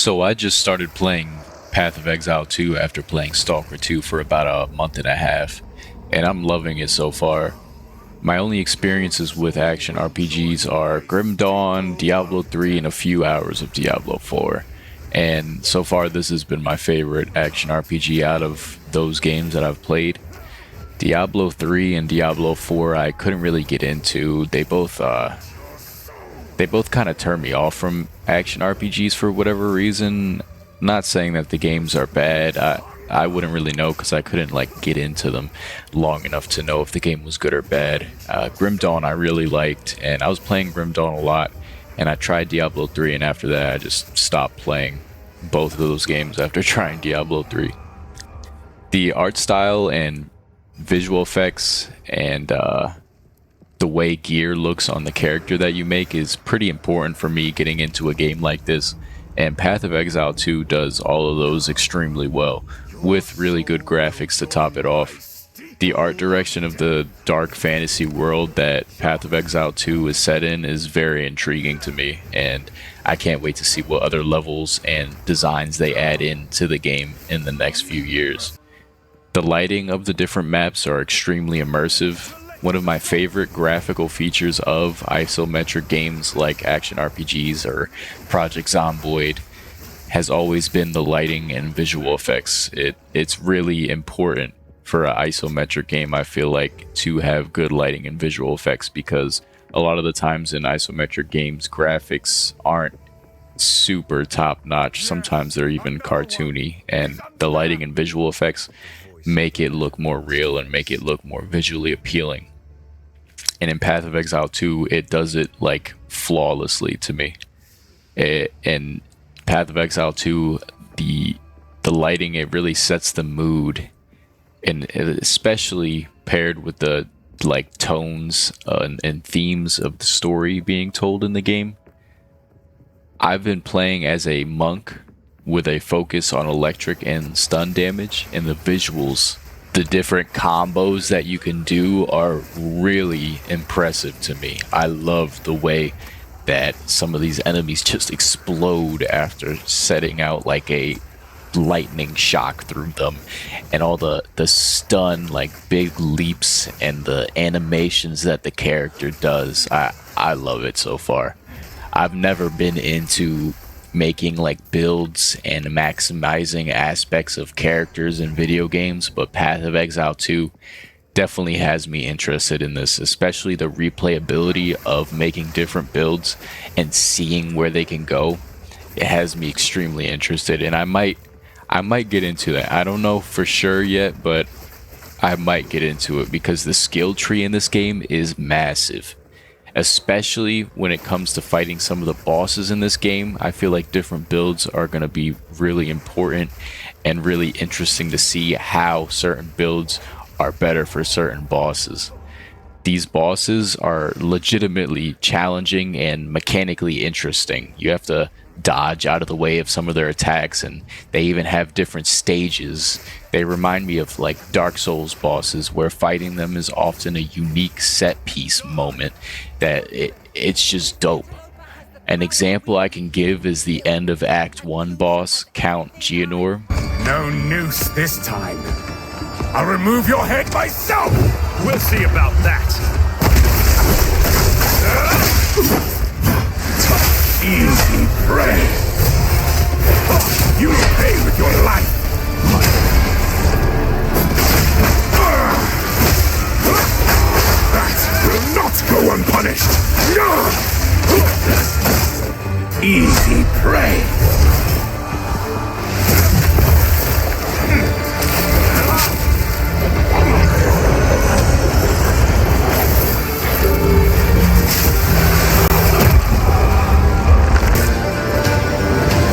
So I just started playing Path of Exile 2 after playing Stalker 2 for about a month and a half, and I'm loving it so far. My only experiences with action RPGs are Grim Dawn, Diablo 3, and a few hours of Diablo 4. And so far this has been my favorite action RPG out of those games that I've played. Diablo 3 and Diablo 4 I couldn't really get into. They both kind of turn me off from action RPGs for whatever reason. Not saying that the games are bad. I wouldn't really know because I couldn't get into them long enough to know if the game was good or bad. Grim Dawn I really liked, and I was playing Grim Dawn a lot. And I tried Diablo 3, and after that I just stopped playing both of those games after trying Diablo 3. The art style and visual effects and the way gear looks on the character that you make is pretty important for me getting into a game like this, and Path of Exile 2 does all of those extremely well, with really good graphics to top it off. The art direction of the dark fantasy world that Path of Exile 2 is set in is very intriguing to me, and I can't wait to see what other levels and designs they add into the game in the next few years. The lighting of the different maps are extremely immersive. One of my favorite graphical features of isometric games like action RPGs or Project Zomboid has always been the lighting and visual effects. It's really important for an isometric game, I feel like, to have good lighting and visual effects, because a lot of the times in isometric games, graphics aren't super top notch. Sometimes they're even cartoony, and the lighting and visual effects make it look more real and make it look more visually appealing. And in Path of Exile 2, it does it flawlessly to me. In Path of Exile 2, the lighting, it really sets the mood, and especially paired with the tones and themes of the story being told in the game. I've been playing as a monk with a focus on electric and stun damage, and the visuals, the different combos that you can do are really impressive to me. I love the way that some of these enemies just explode after setting out a lightning shock through them, and all the stun big leaps and the animations that the character does. I love it so far. I've never been into making builds and maximizing aspects of characters in video games, but Path of Exile 2 definitely has me interested in this, especially the replayability of making different builds and seeing where they can go. It has me extremely interested, and I might get into that. I don't know for sure yet, but I might get into it because the skill tree in this game is massive. Especially when it comes to fighting some of the bosses in this game, I feel like different builds are going to be really important and really interesting to see how certain builds are better for certain bosses. These bosses are legitimately challenging and mechanically interesting. You have to dodge out of the way of some of their attacks, and they even have different stages. They remind me of Dark Souls bosses, where fighting them is often a unique set piece moment that it's just dope. An example I can give is the end of Act 1 boss, Count Geonor. No noose this time. I'll remove your head myself! We'll see about that. Easy prey. You'll pay with your life. That will not go unpunished. Easy prey.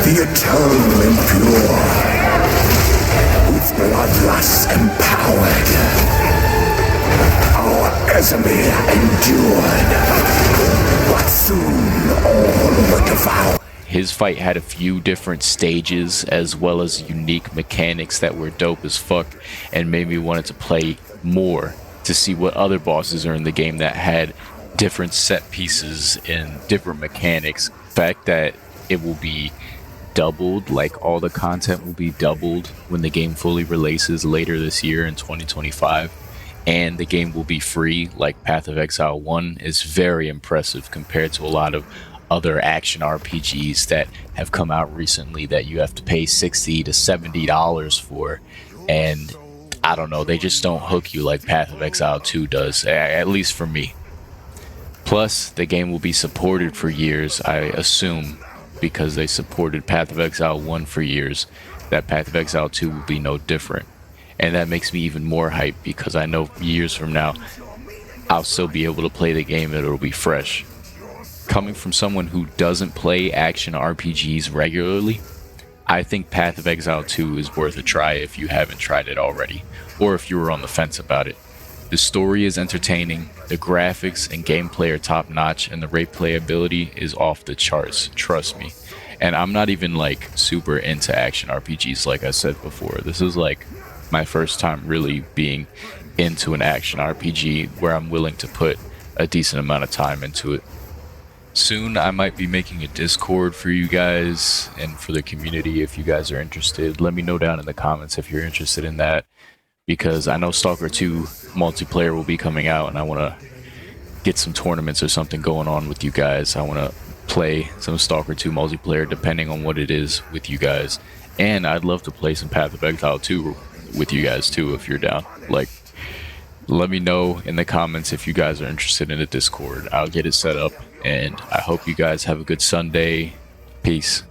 The eternal impure, with bloodlust empowered, our enemy endured, but soon all were devoured. His fight had a few different stages as well as unique mechanics that were dope as fuck and made me want to play more to see what other bosses are in the game that had different set pieces and different mechanics. The fact that it will be doubled, like all the content will be doubled when the game fully releases later this year in 2025, and the game will be free like Path of Exile 1 is very impressive compared to a lot of other action RPGs that have come out recently that you have to pay $60 to $70 for, and I don't know, they just don't hook you like Path of Exile 2 does, at least for me. Plus, the game will be supported for years, I assume, because they supported Path of Exile 1 for years, that Path of Exile 2 will be no different. And that makes me even more hyped because I know years from now, I'll still be able to play the game and it'll be fresh. Coming from someone who doesn't play action RPGs regularly, I think Path of Exile 2 is worth a try if you haven't tried it already, or if you were on the fence about it. The story is entertaining, the graphics and gameplay are top notch, and the replayability is off the charts, trust me. And I'm not even like super into action RPGs like I said before. This is like my first time really being into an action RPG where I'm willing to put a decent amount of time into it. Soon I might be making a Discord for you guys and for the community if you guys are interested. Let me know down in the comments if you're interested in that, because I know Stalker 2 multiplayer will be coming out and I want to get some tournaments or something going on with you guys. I want to play some Stalker 2 multiplayer depending on what it is with you guys. And I'd love to play some Path of Exile 2 with you guys too if you're down. Like, let me know in the comments if you guys are interested in the Discord. I'll get it set up, and I hope you guys have a good Sunday. Peace.